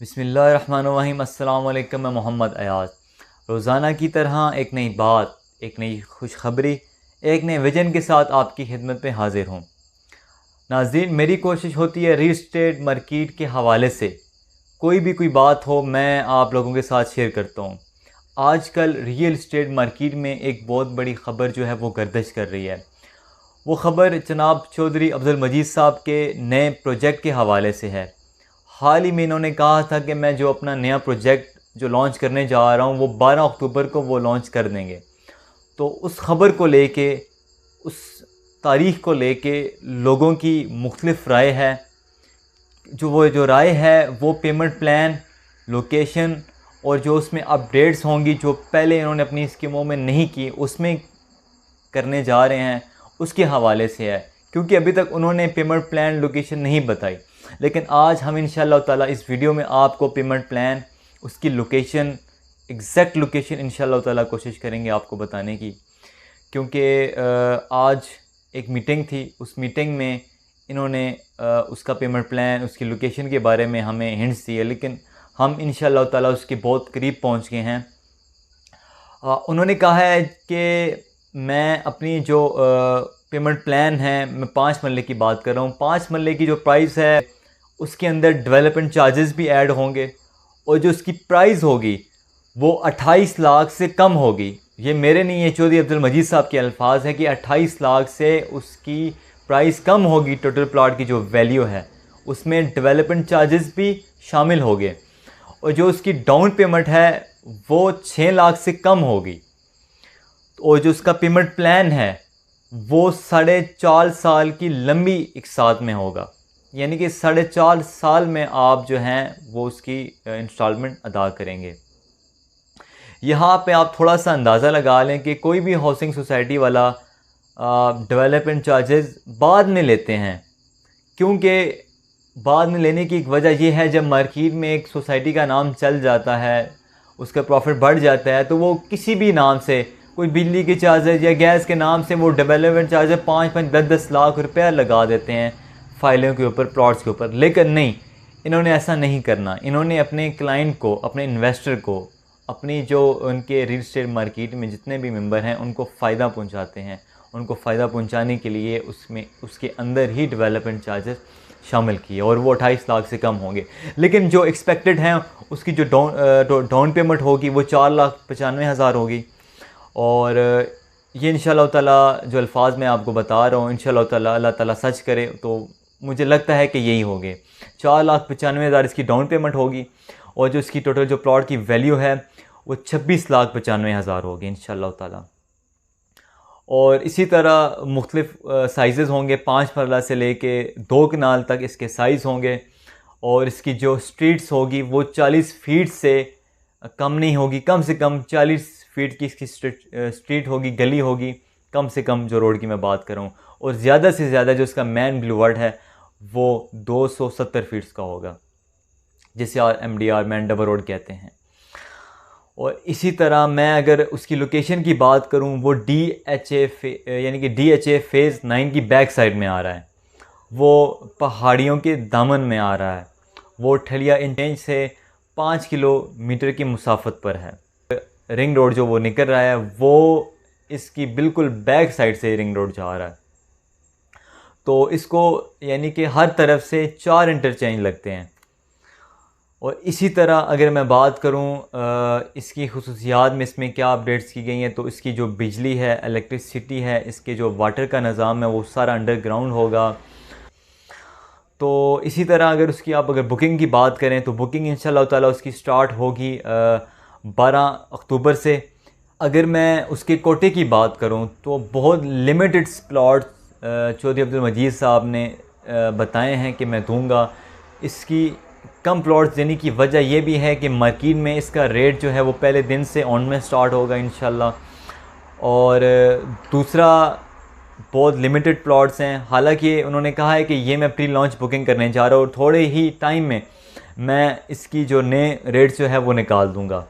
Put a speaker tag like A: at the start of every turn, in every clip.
A: बिस्मिल्लाहिर्रहमानिर्रहीम। अस्सलाम वालेकुम। मैं मोहम्मद अयाज। रोज़ाना की तरह एक नई बात, एक नई खुशखबरी, एक नए विजन के साथ आपकी खिदमत में हाजिर हूँ। नाज़रीन, मेरी कोशिश होती है रियल एस्टेट मार्केट के हवाले से कोई बात हो मैं आप लोगों के साथ शेयर करता हूँ। आजकल रियल एस्टेट मार्केट में एक बहुत बड़ी ख़बर जो है वो गर्दिश कर रही है। वो ख़बर जनाब चौधरी अब्दुल मजीद साहब के नए प्रोजेक्ट के हवाले से है। हाल ही में इन्होंने कहा था कि मैं जो अपना नया प्रोजेक्ट जो लॉन्च करने जा रहा हूँ वो 12 अक्टूबर को वो लॉन्च कर देंगे। तो उस ख़बर को लेके, उस तारीख़ को लेके लोगों की मुख्तलिफ़ राय है। जो राय है वो पेमेंट प्लान, लोकेशन और जो उसमें अपडेट्स होंगी जो पहले इन्होंने अपनी स्कीमों में नहीं की उसमें करने जा रहे हैं, उसके हवाले से है। क्योंकि अभी तक उन्होंने पेमेंट प्लान, लोकेशन नहीं बताई, लेकिन आज हम इंशाअल्लाह ताला इस वीडियो में आपको पेमेंट प्लान, उसकी लोकेशन, एग्जैक्ट लोकेशन इंशाअल्लाह ताला कोशिश करेंगे आपको बताने की। क्योंकि आज एक मीटिंग थी, उस मीटिंग में इन्होंने उसका पेमेंट प्लान, उसकी लोकेशन के बारे में हमें हिंट्स दिए, लेकिन हम इंशाअल्लाह ताला उसके बहुत करीब पहुंच गए हैं। उन्होंने कहा है कि मैं अपनी जो पेमेंट प्लान है, मैं 5 मरले की बात कर रहा हूँ। 5 मरले की जो प्राइस है उसके अंदर डेवलपमेंट चार्जेस भी ऐड होंगे और जो उसकी प्राइस होगी वो 28 लाख से कम होगी। ये मेरे नहीं है, चौधरी अब्दुल मजीद साहब के अल्फाज हैं कि 28 लाख से उसकी प्राइस कम होगी। टोटल प्लॉट की जो वैल्यू है उसमें डेवलपमेंट चार्जेस भी शामिल होंगे और जो उसकी डाउन पेमेंट है वो 6 लाख से कम होगी। और जो उसका पेमेंट प्लान है वो 4.5 साल की लंबी एक साथ में होगा, यानी कि 4.5 साल में आप जो हैं वो उसकी इंस्टॉलमेंट अदा करेंगे। यहाँ पे आप थोड़ा सा अंदाज़ा लगा लें कि कोई भी हाउसिंग सोसाइटी वाला डेवलपमेंट चार्जेस बाद में लेते हैं। क्योंकि बाद में लेने की एक वजह यह है, जब मार्केट में एक सोसाइटी का नाम चल जाता है, उसका प्रॉफिट बढ़ जाता है, तो वो किसी भी नाम से, कोई बिजली के चार्जेस या गैस के नाम से वो डेवलपमेंट चार्जेस 5-5, 10-10 लाख रुपया लगा देते हैं फाइलों के ऊपर, प्लॉट्स के ऊपर। लेकिन नहीं, इन्होंने ऐसा नहीं करना। इन्होंने अपने क्लाइंट को, अपने इन्वेस्टर को, अपनी जो उनके रियल एस्टेट मार्केट में जितने भी मेंबर हैं उनको फ़ायदा पहुंचाते हैं, उनको फ़ायदा पहुंचाने के लिए उसमें उसके अंदर ही डेवलपमेंट चार्जेस शामिल किए और वो 28 लाख से कम होंगे। लेकिन जो एक्सपेक्टेड हैं उसकी जो डाउन पेमेंट होगी वो 4,95,000 होगी। और ये इंशाअल्लाह ताला जो अल्फाज मैं आपको बता रहा हूँ, इंशाअल्लाह ताला अल्लाह ताला सच करे तो मुझे लगता है कि यही होंगे। 4,95,000 इसकी डाउन पेमेंट होगी और जो इसकी टोटल जो प्लॉट की वैल्यू है वो 26,95,000 होगी इंशाअल्लाह ताला। और इसी तरह मुख्तलिफ साइज़ होंगे, 5 मरला से लेके 2 कनाल तक इसके साइज़ होंगे। और इसकी जो स्ट्रीट्स होगी वो 40 फीट से कम नहीं होगी, कम से कम 40 फीट की इसकी स्ट्रीट होगी, गली होगी कम से कम, जो रोड की मैं बात कर रहा हूँ। और ज़्यादा से ज़्यादा जो इसका मेन बुलेवार्ड है वो 270 फीट्स का होगा, जिसे MDR, मैन डबल रोड कहते हैं। और इसी तरह मैं अगर उसकी लोकेशन की बात करूं, वो DHA यानी कि DHA फेज़ 9 की बैक साइड में आ रहा है। वो पहाड़ियों के दामन में आ रहा है। वो ठलिया इंटरचेंज से 5 किलोमीटर की मुसाफत पर है। रिंग रोड जो वो निकल रहा है वो इसकी बिल्कुल बैक साइड से रिंग रोड जा रहा है। तो इसको यानी कि हर तरफ से 4 इंटरचेंज लगते हैं। और इसी तरह अगर मैं बात करूं इसकी खुसूसियात में इसमें क्या अपडेट्स की गई हैं, तो इसकी जो बिजली है, इलेक्ट्रिसिटी है, इसके जो वाटर का निज़ाम है वो सारा अंडरग्राउंड होगा। तो इसी तरह अगर उसकी आप अगर बुकिंग की बात करें तो बुकिंग इंशाअल्लाह ताला उसकी स्टार्ट होगी 12 अक्टूबर से। अगर मैं उसके कोटे की बात करूं तो बहुत लिमिटेड प्लॉट चौधरी अब्दुल मजीद साहब ने बताए हैं कि मैं दूंगा। इसकी कम प्लॉट्स देने की वजह यह भी है कि मार्केट में इसका रेट जो है वो पहले दिन से ऑन में स्टार्ट होगा इंशाल्लाह। और दूसरा, बहुत लिमिटेड प्लॉट्स हैं। हालांकि उन्होंने कहा है कि ये मैं प्री लॉन्च बुकिंग करने जा रहा हूँ और थोड़े ही टाइम में मैं इसकी जो नए रेट्स जो है वो निकाल दूँगा।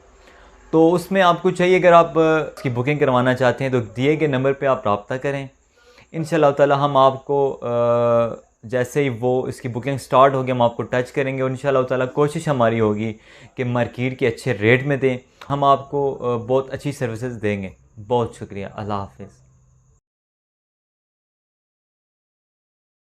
A: तो उसमें आपको चाहिए, अगर आप इसकी बुकिंग करवाना चाहते हैं तो दिए गए नंबर पे आप रब्ता करें। इंशाअल्लाह ताला हम आपको जैसे ही वो इसकी बुकिंग स्टार्ट होगी हम आपको टच करेंगे और इंशाल्लाह ताला कोशिश हमारी होगी कि मार्केट के अच्छे रेट में दें। हम आपको बहुत अच्छी सर्विसेज देंगे। बहुत शुक्रिया। अल्लाह हाफ़िज़।